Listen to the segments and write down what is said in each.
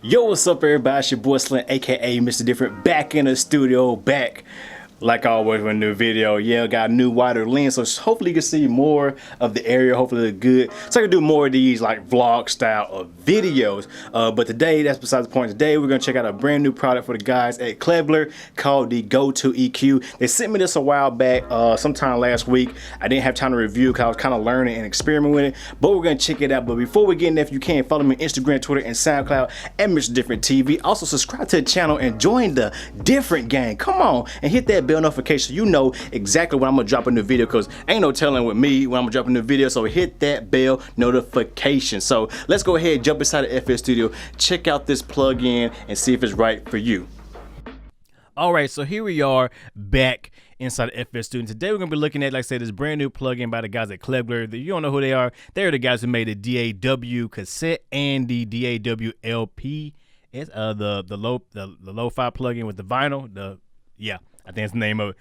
Yo, what's up everybody? It's your boy Slim, aka Mr. Different, back in the studio, back like always with a new video. Yeah, got a new wider lens, so hopefully you can see more of the area, hopefully look good. So I can do more of these like vlog style of videos. But today, that's besides the point. Today we're gonna check out a brand new product for the guys at Klevgr called the GotoEQ. They sent me this a while back, sometime last week. I didn't have time to review because I was kind of learning and experimenting with it, but we're gonna check it out. But before we get in there, if you can, follow me on Instagram, Twitter, and SoundCloud at MrDifferentTV. Also subscribe to the channel and join the Different gang. Come on and hit that bell notification so you know exactly when I'm gonna drop a new video, because ain't no telling with me when I'm gonna drop a new video. So hit that bell notification. So let's go ahead and jump inside the FL Studio, check out this plugin and see if it's right for you. All right, so here we are back inside the FL Studio. Today we're gonna be looking at, like I said, this brand new plugin by the guys at Klevgr. You don't know who they are. They're the guys who made the DAW cassette and the DAW LP. It's the lo-fi plugin with the vinyl. Yeah, I think that's the name of it.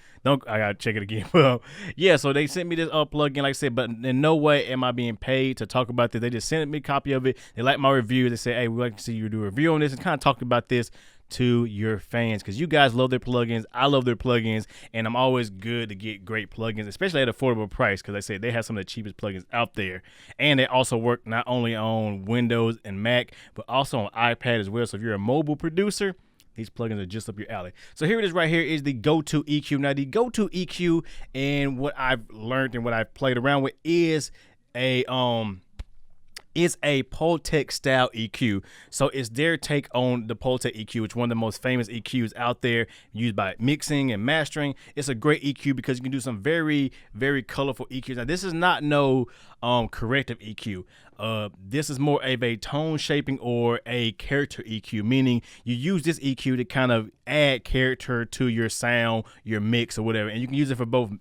I gotta check it again. Well, yeah, so they sent me this plugin, like I said, but in no way am I being paid to talk about this. They just sent me a copy of it. They like my review. They say, hey, we'd like to see you do a review on this and kind of talk about this to your fans, because you guys love their plugins. I love their plugins, and I'm always good to get great plugins, especially at affordable price, because I said they have some of the cheapest plugins out there, and they also work not only on Windows and Mac, but also on iPad as well. So if you're a mobile producer, these plugins are just up your alley. So here it is right here is the GotoEQ. Now the GotoEQ, and what I've learned and what I've played around with, is a Plutec style EQ. So it's their take on the Plutec EQ, which is one of the most famous EQs out there, used by mixing and mastering. It's a great EQ because you can do some very, very colorful EQs. Now this is not no corrective EQ. This is more of a tone shaping or a character EQ, meaning you use this EQ to kind of add character to your sound, your mix, or whatever. And you can use it for both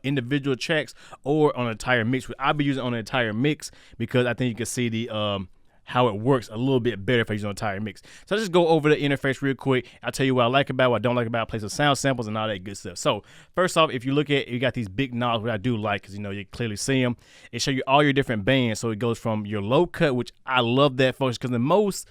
individual tracks or on an entire mix. I'll be using it on an entire mix because I think you can see the how it works a little bit better if I use an entire mix. So let's just go over the interface real quick. I'll tell you what I like about it, what I don't like about it, play some sound samples and all that good stuff. So first off, if you look at, you got these big knobs, what I do like, because you know you clearly see them. It shows you all your different bands. So it goes from your low cut, which I love that function, because the most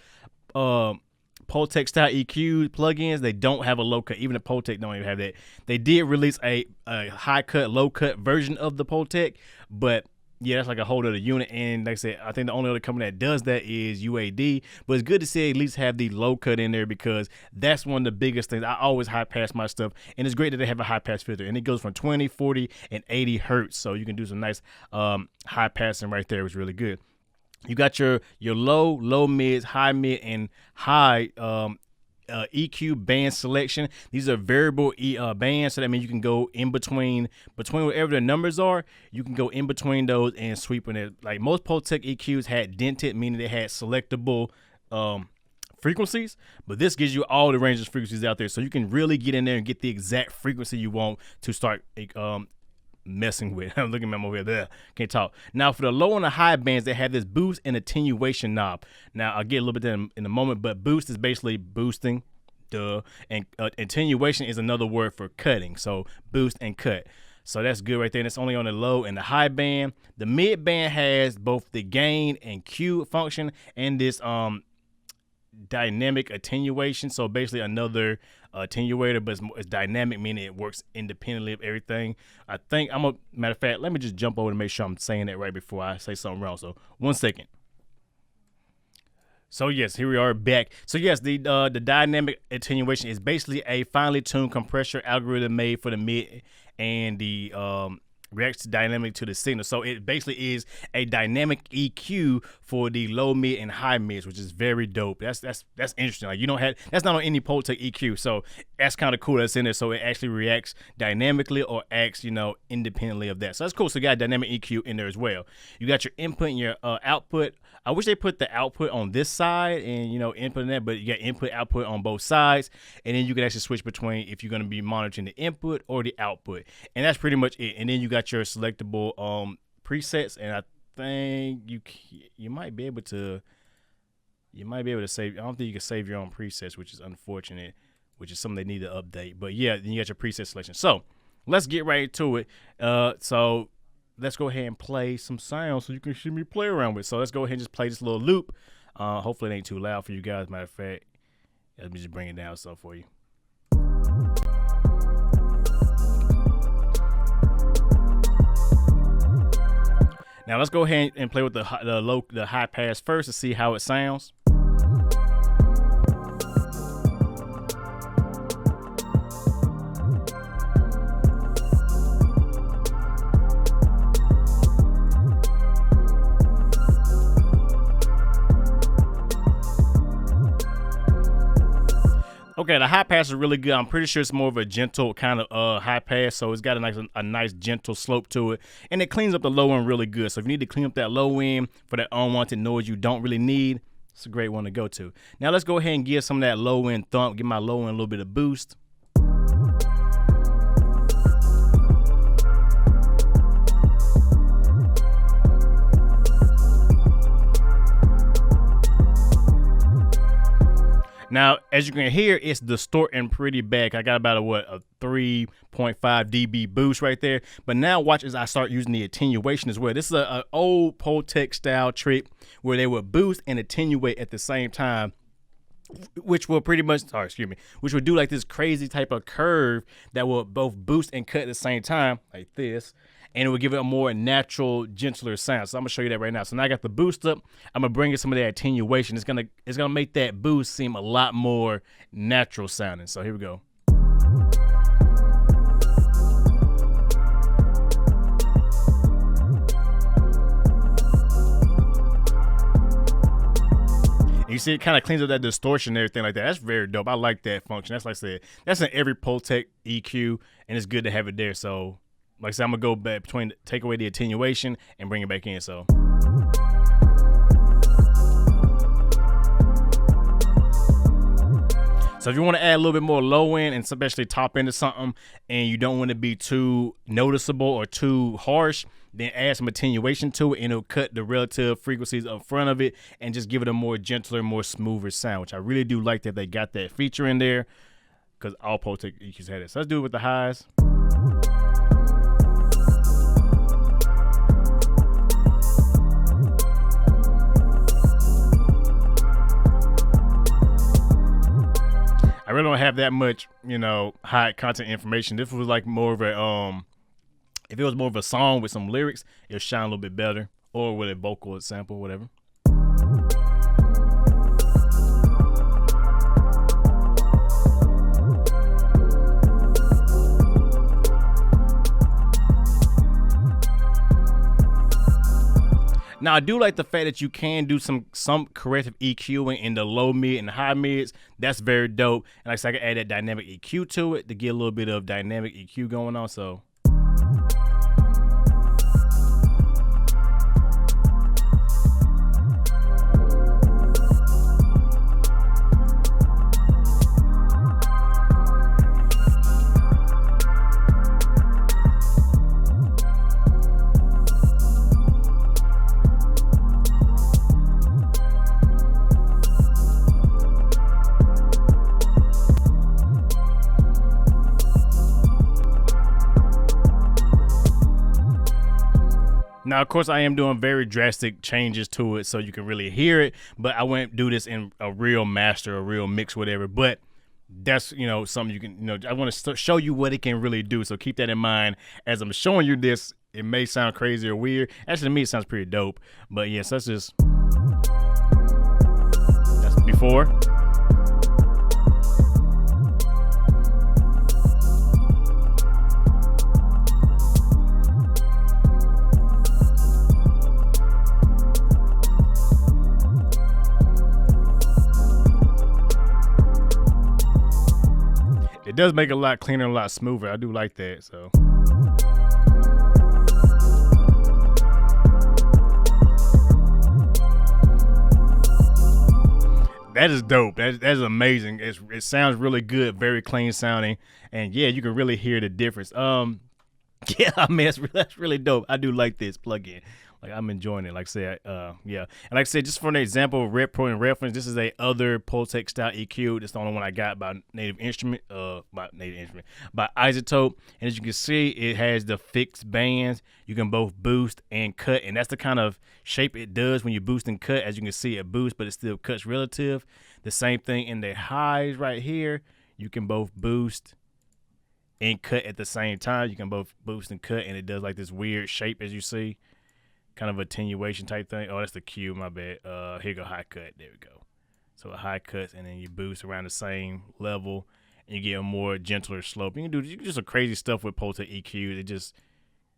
Plutec style EQ plugins, they don't have a low cut. Even the Plutec don't even have that. They did release a high cut, low cut version of the Plutec, but yeah, that's like a whole other unit. And like I said, I think the only other company that does that is UAD. But it's good to see at least have the low cut in there, because that's one of the biggest things. I always high pass my stuff, and it's great that they have a high pass filter, and it goes from 20, 40, and 80 hertz. So you can do some nice high passing right there, which is really good. You got your low mids, high mid, and high EQ band selection. These are variable bands, so that means you can go in between whatever the numbers are. You can go in between those and sweep in it. Like most Plutec EQs had dented, meaning they had selectable frequencies, but this gives you all the ranges of frequencies out there, so you can really get in there and get the exact frequency you want to start messing with. I'm looking at my over there. Can't talk. Now for the low and the high bands, they have this boost and attenuation knob. Now I'll get a little bit in a moment, but boost is basically boosting, and attenuation is another word for cutting. So boost and cut. So that's good right there. And it's only on the low and the high band. The mid band has both the gain and Q function and this dynamic attenuation. So basically another attenuator, but it's dynamic, meaning it works independently of everything. I think matter of fact, let me just jump over to make sure I'm saying that right before I say something wrong. So 1 second. So yes, here we are back. So yes, the dynamic attenuation is basically a finely tuned compressor algorithm made for the mid, and the reacts dynamic to the signal. So it basically is a dynamic EQ for the low mid and high mids, which is very dope. That's interesting. Like you don't have, that's not on any Plutec EQ. So that's kind of cool that's in there. So it actually reacts dynamically or acts, independently of that. So that's cool. So you got dynamic EQ in there as well. You got your input and your output. I wish they put the output on this side and input in that, but you got input output on both sides, and then you can actually switch between if you're going to be monitoring the input or the output, and that's pretty much it. And then you got your selectable presets, and I think you might be able to save. I don't think you can save your own presets, which is unfortunate, which is something they need to update. But yeah, then you got your preset selection. So let's get right to it. So let's go ahead and play some sounds so you can see me play around with. So let's go ahead and just play this little loop. Hopefully it ain't too loud for you guys. Matter of fact, let me just bring it down some for you. Now let's go ahead and play with the high pass first to see how it sounds. Okay, the high pass is really good. I'm pretty sure it's more of a gentle kind of high pass, so it's got a nice gentle slope to it, and it cleans up the low end really good. So if you need to clean up that low end for that unwanted noise you don't really need, it's a great one to go to. Now let's go ahead and give some of that low end thump, give my low end a little bit of boost. Now, as you can hear, it's distorting pretty bad. I got about a 3.5 dB boost right there. But now watch as I start using the attenuation as well. This is an old Plutec style trick where they would boost and attenuate at the same time, which will pretty much, which would do like this crazy type of curve that will both boost and cut at the same time, like this. And it will give it a more natural, gentler sound. So I'm gonna show you that right now. So now I got the boost up. I'm gonna bring in some of that attenuation. It's gonna make that boost seem a lot more natural sounding. So here we go. You see, it kind of cleans up that distortion and everything like that. That's very dope. I like that function. That's like I said, that's in every Plutec EQ, and it's good to have it there. So like I said, I'm gonna go back take away the attenuation and bring it back in. So if you want to add a little bit more low end and especially top end to something, and you don't want to be too noticeable or too harsh, then add some attenuation to it, and it'll cut the relative frequencies up front of it and just give it a more gentler, more smoother sound, which I really do like that they got that feature in there, because all Plutec EQs had it. So let's do it with the highs. I really don't have that much, high content information. This was like more of a, if it was more of a song with some lyrics, it'll shine a little bit better, or with a vocal sample, whatever. Now, I do like the fact that you can do some corrective EQing in the low mid and high mids. That's very dope. And like I said, I can add that dynamic EQ to it to get a little bit of dynamic EQ going on. So now, of course, I am doing very drastic changes to it so you can really hear it, but I won't do this in a real master, a real mix, whatever. But that's, something you can, I want to show you what it can really do. So keep that in mind as I'm showing you this. It may sound crazy or weird. Actually, to me, it sounds pretty dope. But yes, that's before. It does make it a lot cleaner, a lot smoother. I do like that. So that is dope. That's amazing. It sounds really good, very clean sounding, and yeah, you can really hear the difference. Yeah, I mean, that's really dope. I do like this plugin. Like, I'm enjoying it. Like I said, yeah. And like I said, just for an example, reference, this is a other Plutec style EQ. That's the only one I got by Native Instrument, by Isotope. And as you can see, it has the fixed bands. You can both boost and cut, and that's the kind of shape it does when you boost and cut. As you can see, it boosts, but it still cuts relative. The same thing in the highs right here. You can both boost and cut at the same time. You can both boost and cut, and it does like this weird shape, as you see. Kind of attenuation type thing. Oh, that's the Q, my bad. Here go high cut. There we go. So a high cuts, and then you boost around the same level, and you get a more gentler slope. You can do some crazy stuff with Plutec EQ. It just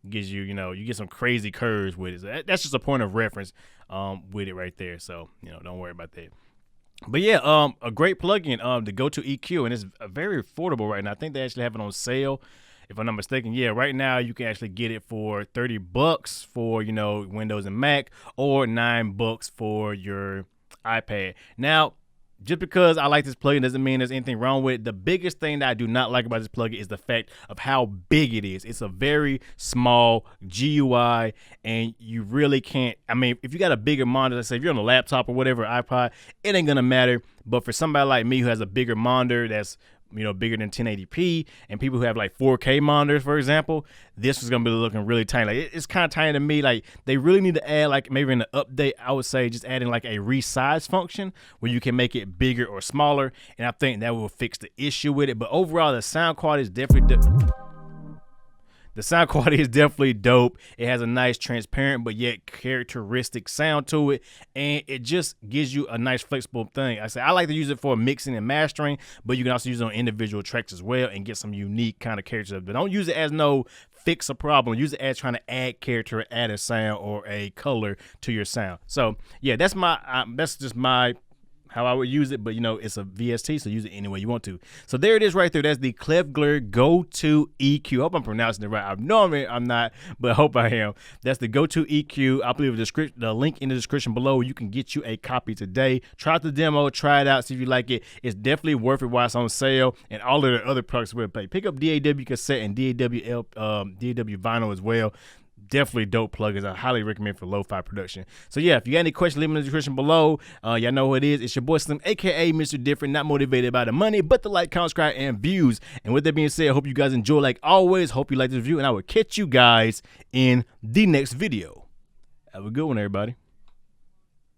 gives you, you get some crazy curves with it. So that's just a point of reference with it right there. So, don't worry about that. But yeah, a great plugin, the GotoEQ, and it's very affordable right now. I think they actually have it on sale, if I'm not mistaken. Yeah, right now you can actually get it for $30 for, Windows and Mac, or $9 for your iPad. Now, just because I like this plugin doesn't mean there's anything wrong with it. The biggest thing that I do not like about this plugin is the fact of how big it is. It's a very small GUI, and you really can't. I mean, if you got a bigger monitor, let's say if you're on a laptop or whatever, iPod, it ain't gonna matter. But for somebody like me who has a bigger monitor that's bigger than 1080p, and people who have like 4K monitors, for example, this is gonna be looking really tiny. Like, it's kind of tiny to me. Like, they really need to add, like, maybe in the update, I would say just adding like a resize function where you can make it bigger or smaller, and I think that will fix the issue with it. But overall, the sound quality is definitely dope. It has a nice, transparent, but yet characteristic sound to it, and it just gives you a nice, flexible thing. I like to use it for mixing and mastering, but you can also use it on individual tracks as well and get some unique kind of characters. But don't use it as no fix a problem. Use it as trying to add character, add a sound, or a color to your sound. So yeah, that's just my how I would use it, but it's a VST, so use it any way you want to. So there it is right there. That's the Klevgr GotoEQ. I hope I'm pronouncing it right. I know I'm not, but I hope I am. That's the GotoEQ. I'll leave the link in the description below. You can get you a copy today. Try out the demo, try it out, see if you like it. It's definitely worth it while it's on sale, and all of the other products will pay. Pick up DAW cassette and DAW vinyl as well. Definitely dope plugins. I highly recommend for lo-fi production. So yeah, if you got any questions, leave them in the description below. Y'all know who it is. It's your boy Slim, aka Mr. Different, not motivated by the money, but the like, comment, subscribe, and views. And with that being said, I hope you guys enjoy like always. Hope you like this review, and I will catch you guys in the next video. Have a good one, everybody.